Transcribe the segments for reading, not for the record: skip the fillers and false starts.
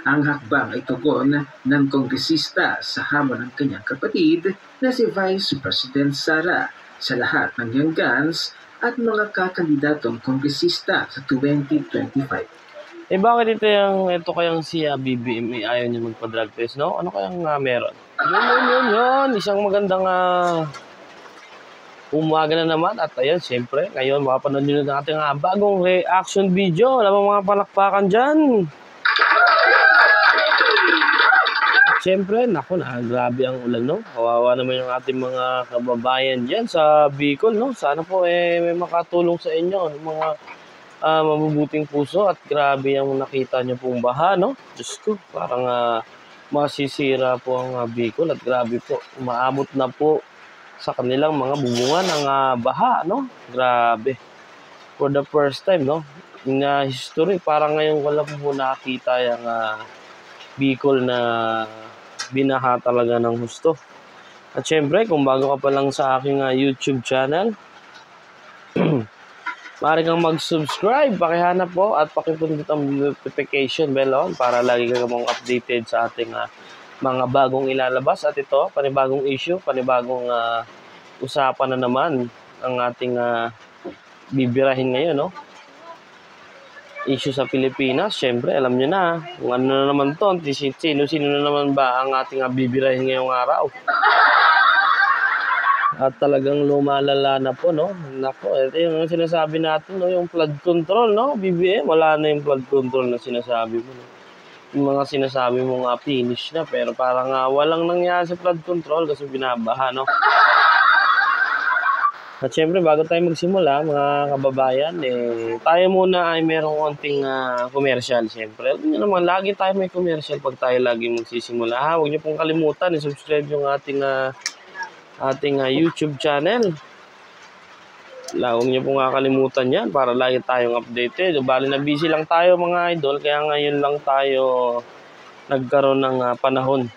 Ang hakbang ay tugon ng kongresista sa hamon ng kanyang kapatid na si Vice President Sara sa lahat ng young guns at mga kakandidatong kongresista sa 2025. Bakit ito kayang si BBM ayaw niya magpa-drug test, no? Ano kayang meron? Yun. Isang magandang umaga na naman. At ayan, siyempre, ngayon makapanood nyo na ating bagong reaction video. Alam mo mga palakpakan dyan. At siyempre, naku na, grabe ang ulan, no? Kawawa naman yung ating mga kababayan dyan sa Bicol, no? Sana po may makatulong sa inyo, mga mabubuting puso. At grabe yung nakita nyo pong baha, no? Diyos ko, parang masisira po ang Bicol. At grabe po, umaabot na po sa kanilang mga bubungan ng baha, no? Grabe. For the first time, no? In history, parang ngayon wala po nakita yung Bicol na binaha talaga ng husto. At syempre, kung bago ka pa lang sa aking YouTube channel, maaari kang mag-subscribe, pakihanap po at pakipundot ang notification bell on para lagi ka mong updated sa ating mga bagong ilalabas. At ito, panibagong issue, panibagong usapan na naman ang ating bibirahin ngayon, no? Issue sa Pilipinas, syempre, alam nyo na kung ano na naman to, sino na naman ba ang ating bibirahin ngayong araw. At talagang lumalala na po, no? Nako, ito yung sinasabi natin, no? Yung flood control, no? BBM, wala na yung flood control na sinasabi mo, no? Yung mga sinasabi mo finish na, pero parang walang nangyari sa flood control kasi binabaha, no? At syempre, bago tayo magsimula, mga kababayan, tayo muna ay merong konting commercial, syempre. Alam niyo naman, lagi tayo may commercial pag tayo lagi magsisimula. Huwag niyo pong kalimutan, i-subscribe yung ating YouTube channel. Huwag niyo pong kakalimutan yan para lagi tayong updated. Bali na busy lang tayo mga idol, kaya ngayon lang tayo nagkaroon ng panahon.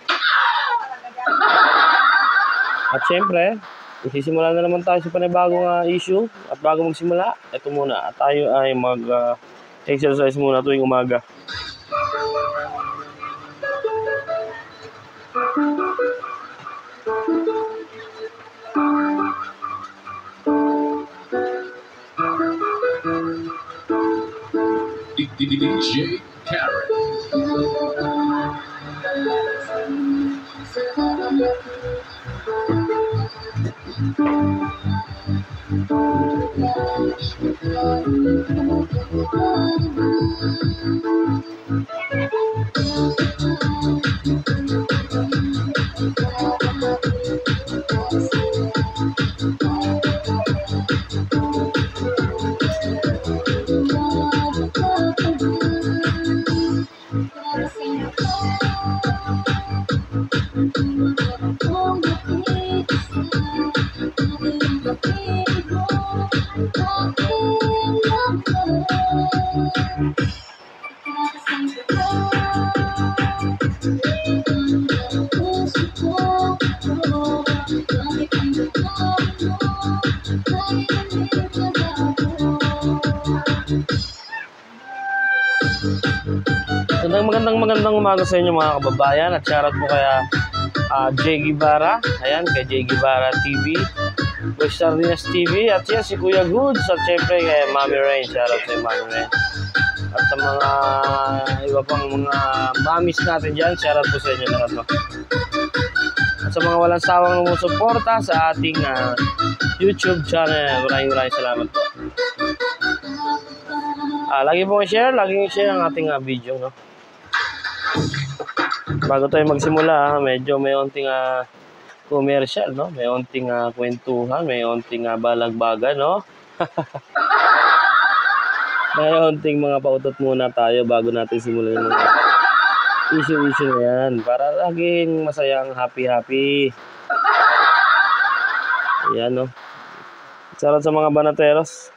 At syempre, isisimula na naman tayo sa panibagong issue. At bago magsimula, ito muna, tayo ay mag-exercise muna tuwing umaga. DJ Karen. Magandang umaga sa inyo mga kababayan at shoutout po kaya Jay Guevara, ayan, kay Jay Guevara TV, West Sardinas TV, at yan si Kuya Goods, at syempre kay Mami Rain, shoutout kay Mami Rain. At sa mga iba pang mga mamis natin dyan, shoutout po sa inyo lahat, no? At sa mga walang sawang sumusuporta sa ating YouTube channel, maraming salamat po. Lagi po i-share, ang ating video, no? Bago tayo magsimula, medyo may onting commercial, no? May onting kwentuhan, may onting balagbagan, no? May onting mga pautot muna tayo bago natin simulan yung issue na yan. Para laging masayang happy. Ayan, no? Sarap sa mga banateros.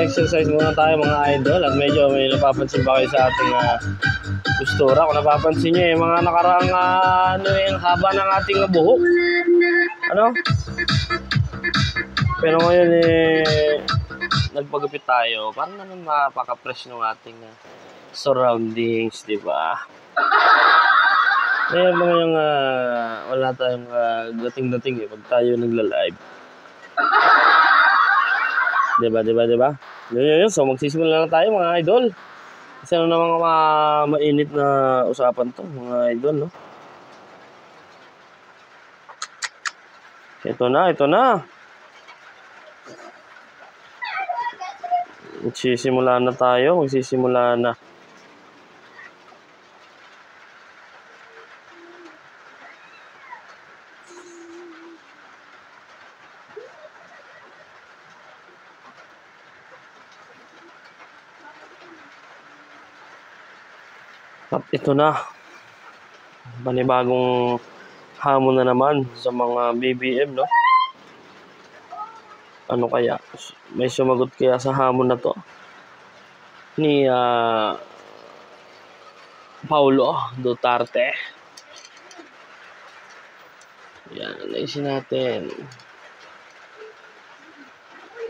Exercise muna tayo mga idol at medyo may napapansin ba kayo sa ating postura. Kung napapansin nyo mga nakaraang yung haba ng ating buhok. Ano? Pero ngayon nagpagupit tayo para naman mapaka-fresh ng ating surroundings, di ba? Ngayon naman yung wala tayong dating-dating pag tayo nagla-live. Diba? Yun. So magsisimula na tayo mga idol. Kasi ano namang mainit na usapan to mga idol, no? Ito na. Magsisimula na. At ito na, panibagong hamon na naman sa mga BBM, no? Ano kaya? May sumagot kaya sa hamon na to ni Paulo Duterte. Yan, naisin natin.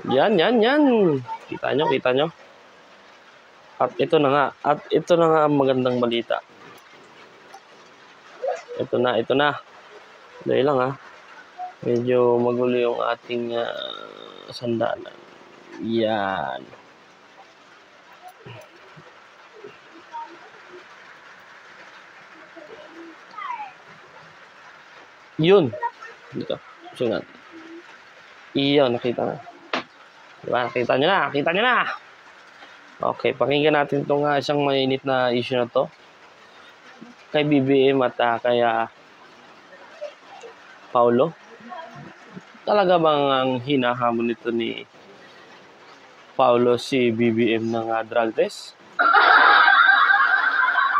Yan. Kita nyo. At ito na nga ang magandang balita. Ito na. Dahil lang medyo magulo yung ating sandalan. Yan. Yun. Dito. Sunod. Iyon, nakita na. Diba? Nakita nyo na. Okay, pakinggan natin itong isang mainit na issue na to. Kay BBM at kay Paulo. Talaga bang ang hinahamon nito ni Paulo si BBM ng drug test?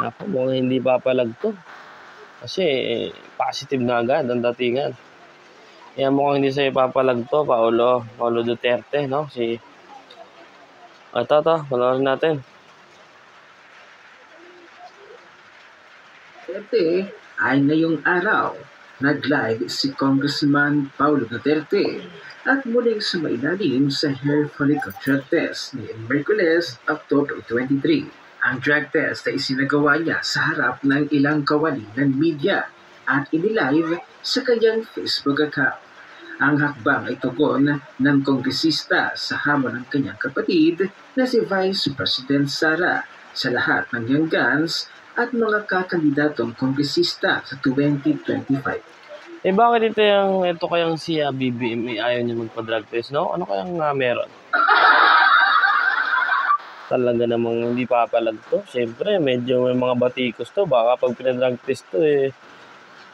Naku, mukhang hindi papalag to. Kasi positive na agad ang datingan. Kaya mukhang hindi sa ipapalag to, Paulo Duterte, no? Ito, panoorin natin. Duterte ay ngayong araw, nag-live si Congressman Paulo Duterte at muling sumailalim sa hair follicle drug test ni Miyerkules, October 23. Ang drug test ay isinagawa niya sa harap ng ilang kawani ng media at inilive sa kanyang Facebook account. Ang hakbang ay tugon ng kongresista sa hamon ng kanyang kapatid na si Vice President Sara sa lahat ng young guns at mga kakandidatong kongresista sa 2025. Bakit ito kayang si BBM ayaw niya magpa-drug test, no? Ano kayang meron? Talaga namang hindi papalag to. Siyempre, medyo may mga batikos to. Baka pag pinadrug test to,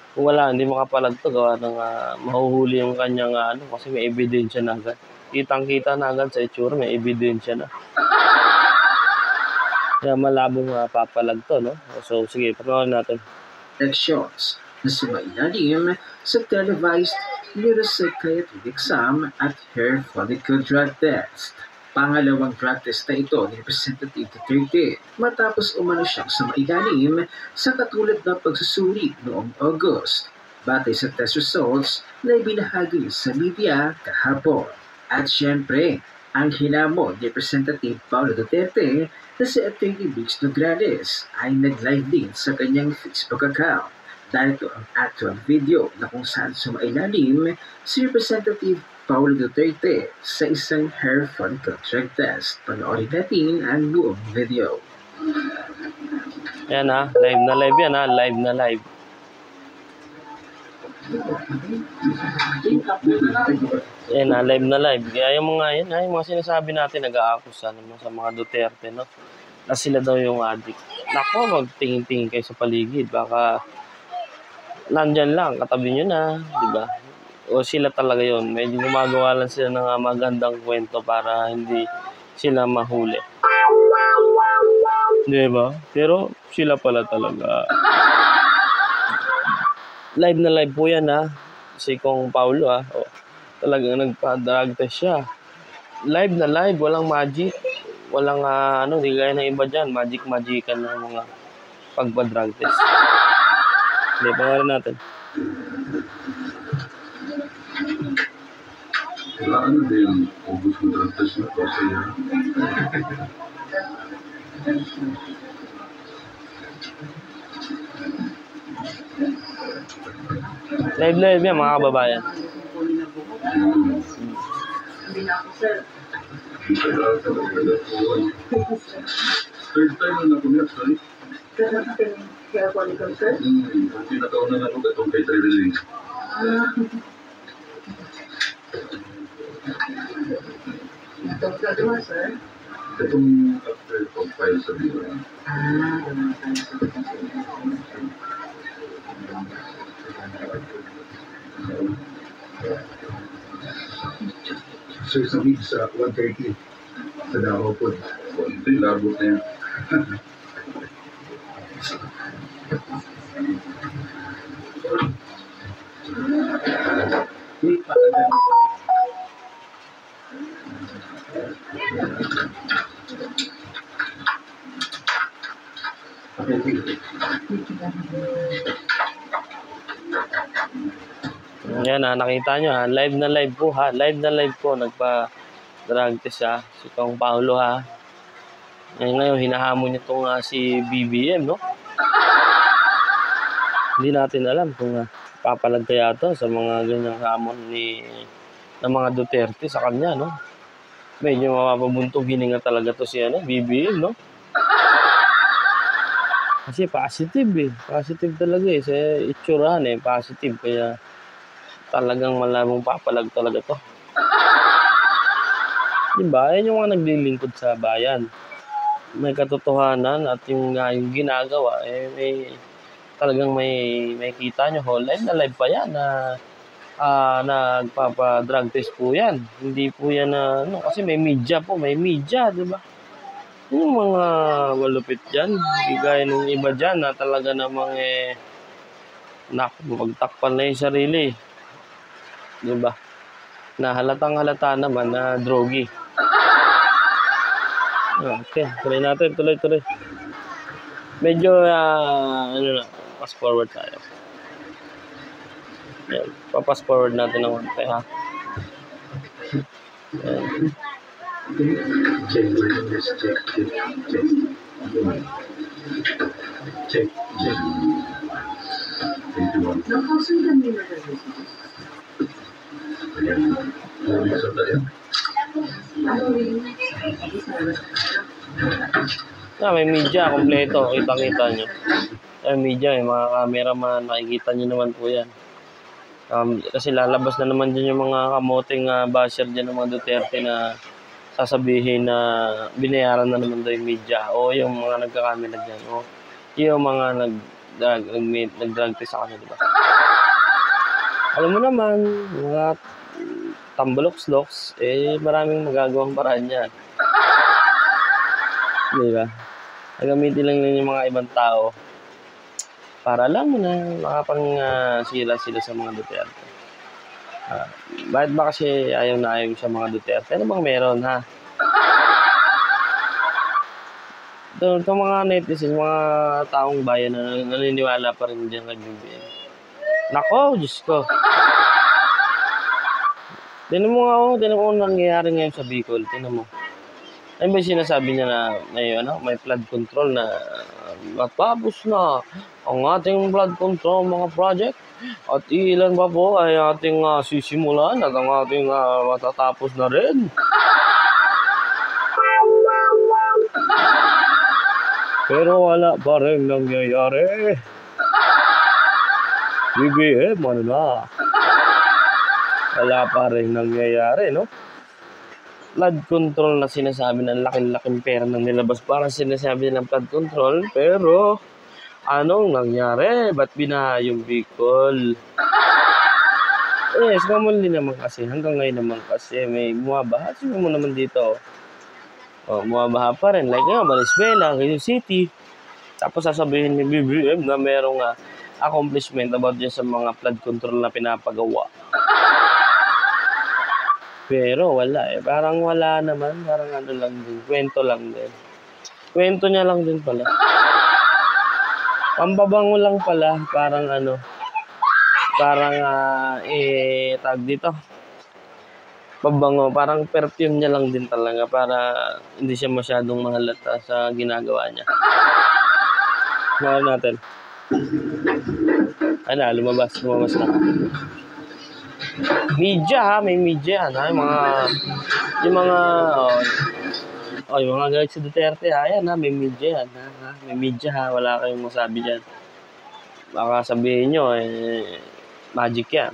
kung wala, hindi makapalag to. Gawa ng mahuhuli yung kanyang kasi may ebidensya na agad. Kitang-kita na agad sa itsura, may ebidensya na. Kaya malabong papalag to, no? So, sige, panoorin natin. Elections na sumailalim sa televised neuropsychiatric exam at hair follicle drug test. Pangalawang drug test na ito ni Representative Duterte matapos umano siyang sumailalim sa katulad ng pagsusuri noong August batay sa test results na ibinahagi sa media kahapon. At syempre, ang hinamon ni Representative Paulo Duterte na si Atty. Bix Nograles ay nag-live din sa kanyang Facebook account. Dahil ito ang actual video na kung saan sumailalim si Representative Paulo Duterte sa isang hair follicle drug test. Panoorin natin ang buong video. Yan live na live yan live na live. Yan live na live. Kaya yung mga yan, yung mga sinasabi natin nag-aakusa naman sa mga Duterte, no? na sila daw yung addict. Nako, magtingin-tingin kayo sa paligid. Baka nandyan lang, katabi nyo na, di ba? O sila talaga yon. Medyo gumagawa lang sila ng magandang kwento para hindi sila mahuli. Di ba? Pero sila pala talaga. Live na live po yan ha. Si Kong Paulo ha. O, talagang nagpa-drug test siya. Live na live, walang magic. Walang di gaya ng iba dyan. Magic-magican ng mga pagpa-drug test. Hindi, pangalan natin. Ano din, ubus mo drug test na to sa'yo? Live yan mga kababayan. Hindi na ako, sir. Third time na nakulit, sorry. Kaya natin kaya po ni sir? Ang pinakauna na ako itong kay Trireling. Itong gagawa, sir? Itong after pag-file sa biro. Sir, sa week sa 1:30 sa Davao po. Konti, labot na yan. Yan nakita nyo ha. Live na live po ha. Live na live po. Nagpa-drug test ha. Si Kong Paulo ha. Ngayon, hinahamon niya itong si BBM, no? Hindi natin alam kung papalag kaya ito sa mga ganyang hamon ng mga Duterte sa kanya, no? Medyo mapapabuntong hininga talaga to si BBM, no? Kasi positive eh. Positive talaga eh. Sa itsurahan eh. Positive. Kaya talagang malabong papalag talaga to. Diba? Yan yung mga naglilingkod sa bayan. May katotohanan at yung ginagawa eh, talagang may kita nyo. Live na live pa yan na nagpapa-drug test po yan. Hindi po yan kasi may media po. May media, diba? Yung mga malupit dyan, gaya ng iba dyan na talaga namang magtakpan na yung sarili. Diba? Na halatang halata naman na drogi. Okay, tuloy natin, tuloy. Medyo, pass forward tayo. Yan, papass forward natin ng konti, ha? Yan. Check. 21. Nakasundan nila na rin. Ayan. Ulit sa tayo. May media, kompleto. Kita-kita nyo. May media, may mga cameraman. Nakikita nyo naman po yan. Kasi lalabas na naman dyan yung mga kamoting basher dyan ng mga Duterte na sasabihin na binayaran na naman daw yung media. O yung mga nagkakamera dyan. O yung mga nag-drug test sa kanila, diba? Alam mo naman, mga tambaloks-loks, maraming magagawang paraan yan. Diba? Nagamitin lang yung mga ibang tao para alam mo na makapang sila sa mga Duterte. Bakit ba kasi ayaw na ayaw sa mga Duterte? Ano bang meron, ha? Ito mga netizen, mga taong bayan na naniniwala pa rin dyan kay BBM. Nako, Diyos ko. Tinan mo ang nangyayari ngayon sa Bicol. Tinan mo. Ay ba sinasabi niya na may flood control na matapos na ang ating flood control mga project at ilan pa po ay ating sisimulan at ang ating matatapos na rin. Pero wala pa rin nangyayari. BBM, ano na? Wala pa rin nangyayari, no? flood control na sinasabi ng laki-laking pera ng nilabas para sinasabi ng flood control. Pero, anong nangyari? Ba't binaha yung Bicol? Yes, common din naman kasi. Hanggang ngayon naman kasi may bumabaha. Sino mo naman dito? Oh, bumabaha pa rin. Like nga, Valenzuela, Quezon City. Tapos sasabihin ni BBM na merong accomplishment about dyan sa mga flood control na pinapagawa. Pero wala eh. Parang wala naman. Parang ano lang din. Kwento lang din. Kwento niya lang din pala. Pampabango lang pala. Parang ano. Parang tag dito. Pabango. Parang perfume niya lang din talaga. Para hindi siya masyadong mahalata sa ginagawa niya. Ngayon natin. Ano, lumabas na. Media ha, may media ha, yung mga galit si Duterte ha, yan ha, may media yan ha, may media ha, wala kayong masabi dyan. Baka sabihin nyo, magic yan.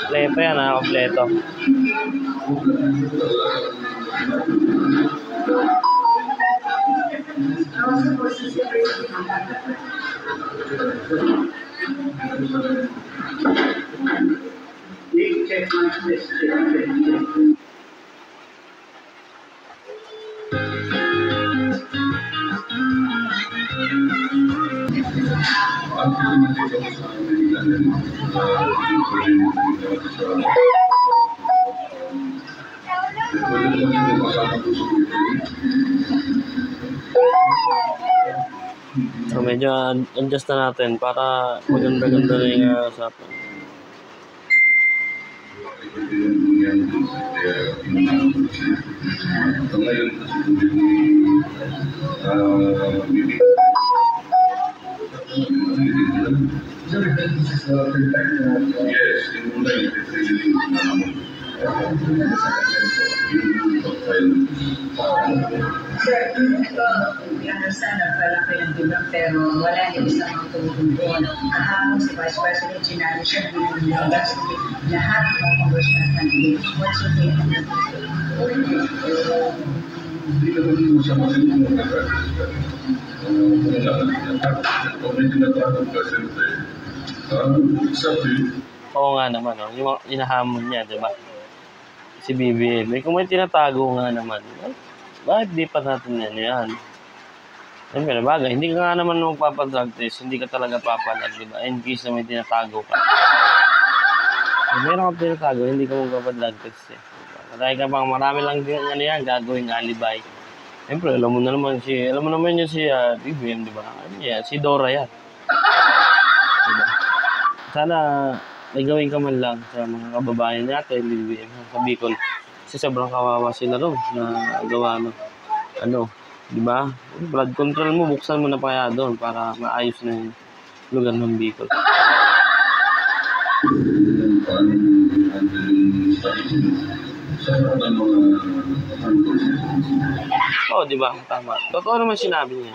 Kompleto yan ha, kompleto. Check my list. So medyo adjust na natin para maganda-ganda na yung usapan. Sir, we understand na palaki ng bilang pero wala yung isang mga tumutumbon. Kahapon si Vice President Ginani siya biniligas lahat ng congressional candidates. What's your take on that? Hindi naman mo siya masinunod na kung may tinatakot ka, siyempre, Oo nga naman, no? Yung inahamon niya, di ba? Si BBM. Kung may tinatago nga naman, bakit di pa natin yan? Siyempre, bagay, hindi ka nga naman magpapadrug test, hindi ka talaga papalag, di ba? In case na may tinatago ka. Kung meron kang tinatago, hindi ka magpapadrug test eh. Marami ka pang marami lang din ano yan, gagawing alibay. Siyempre, alam mo naman yun si BBM, di ba? Si Dora yan. Diba? Sana may gawin ka man lang sa mga kababayan natin, BBM, sa Bicol. Kasi sobrang kawawa sila ron na gawa di ba? Blood control mo, buksan mo na pa kaya doon para maayos na yung lugar ng Bicol. Di ba? Tama. Totoo naman sinabi niya.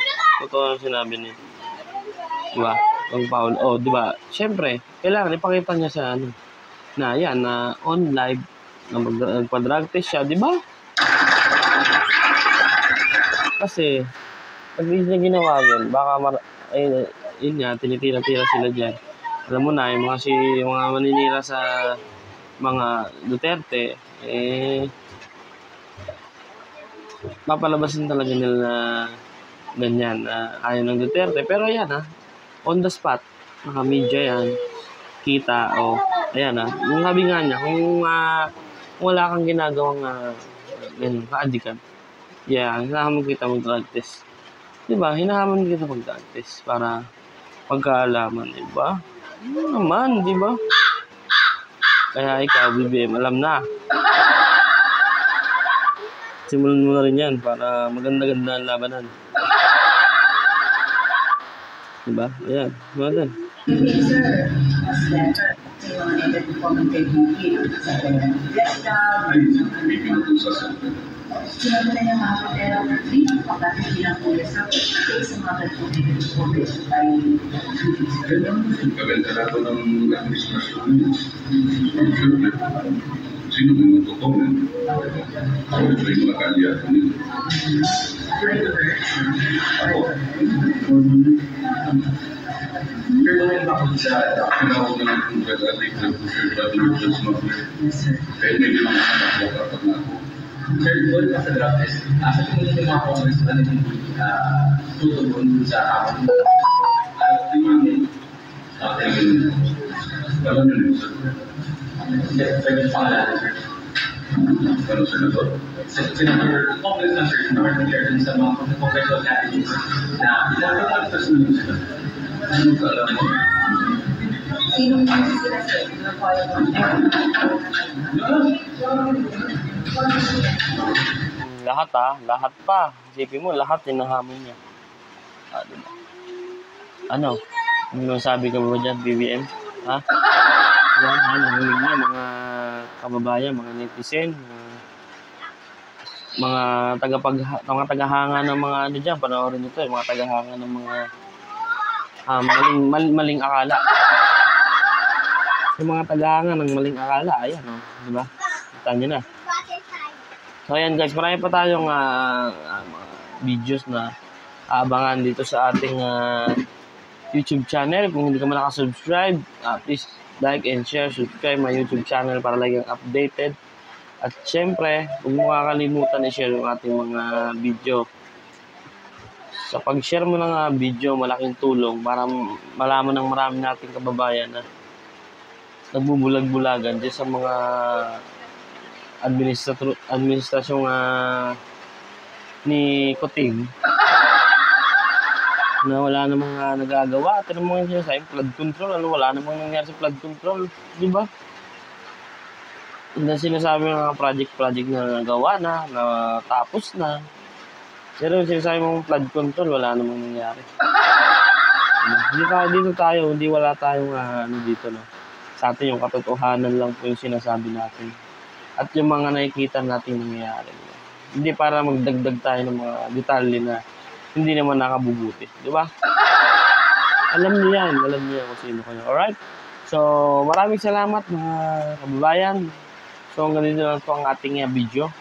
Di ba? Ang Paul. Di ba? Siyempre, kailangan ipakita niya sa na yan, na on live, na magpa-drug test siya, di ba? Kasi, pag hindi niya ginawa yun, baka yun nga, tinitira-tira sila dyan. Alam mo na, yung mga maninira sa mga Duterte, papalabasin talaga nila na ganyan, ayaw ng Duterte. Pero ayan on the spot, naka-media yan, kita, ayan yung sabi nga niya, kung wala kang ginagawang kaadikan, hinahamon kita mag-drug test. Diba? Hinahamon kita mag-drug test para pagkaalaman, diba? Naman, diba? Kaya ikaw, BBM, alam na. Simulan mo na rin yan para maganda-ganda ang labanan. Diba? Ayan. Mga Yes, sir. Mas better. Kasi mga edad po ng kaibigan sa kanyang desktop, Ay, may pinutusa sa sinabi na niya mga pero hindi pa bakit bilang kuya sa mga kaibigan po ay kabentarato ng administrasyon. Siyempre, sino may magkukomen? Siyempre, yung mga kaalyado nila. Pero ngayon ako sa pinawag na ng pag-adik ng Pusher Brother Just Mabler. Kahit may ginagawa ako kapag na ako. Sir, doon pa sa draft test, sa tingin niyo mga congressman na hindi tutugon sa amin. Tingin alam nyo rin, sir. Sir, yung pangalanan, sir. Ano, senador? Senator, congressman, sir, nakakagaya dun sa mga congressional candidates na pinapalagay sa sunod sila. Ano ka alam mo? Sinong sila sir? Sino po yung lahat pa. Isipin mo, lahat hinahamon niya. Diba? Ano? Ano sabi ka ba dyan, BBM? Ha? Yan, nahuli niya, mga kababayan, mga netizen, mga tagahanga ng mga ano dyan, panoorin nito, mga tagahanga ng mga maling akala. Yung mga tagahanga ng maling akala, ayan, di ba? Kita nyo na. So ayan guys, marami pa tayong mga videos na aabangan dito sa ating YouTube channel. Kung hindi ka man nakasubscribe, please like and share, subscribe my YouTube channel para laging updated. At syempre, huwag mo kakalimutan i-share yung ating mga video. Sa pag-share mo ng video, malaking tulong para malaman ng marami nating kababayan na nagbubulag-bulagan dyan sa mga administrasyong ni Kuting na wala namang nagagawa. At ano mga sinasabi, flood control, wala namang nangyari sa flood control, di ba? Na sinasabi ng project na nagawa na tapos na. Pero sinasabi mong flood control, wala namang nangyari. Hindi wala tayong dito, no? Sa atin yung katotohanan lang po yung sinasabi natin. At yung mga nakikita natin nangyayari. Diba? Hindi para magdagdag tayo ng mga detalye na hindi naman nakabubuti. Di ba? Alam niyo yan kung sino kayo. Alright? So, maraming salamat mga kababayan. So, hanggang dito lang po ang ating video.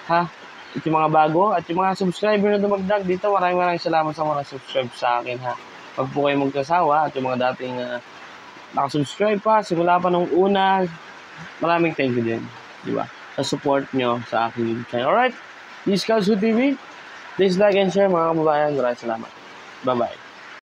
Ha? At yung mga bago, at yung mga subscriber na dumagdag dito, maraming salamat sa mga subscribe sa akin, ha? Pag po kayo magkasawa, at yung mga dating nakasubscribe pa, simula pa nung una, maraming thank you din. Diba? Sa support nyo sa aking YouTube channel. Alright? This is Kalsu TV. Please like and share mga kababayan. Maraming salamat. Bye-bye.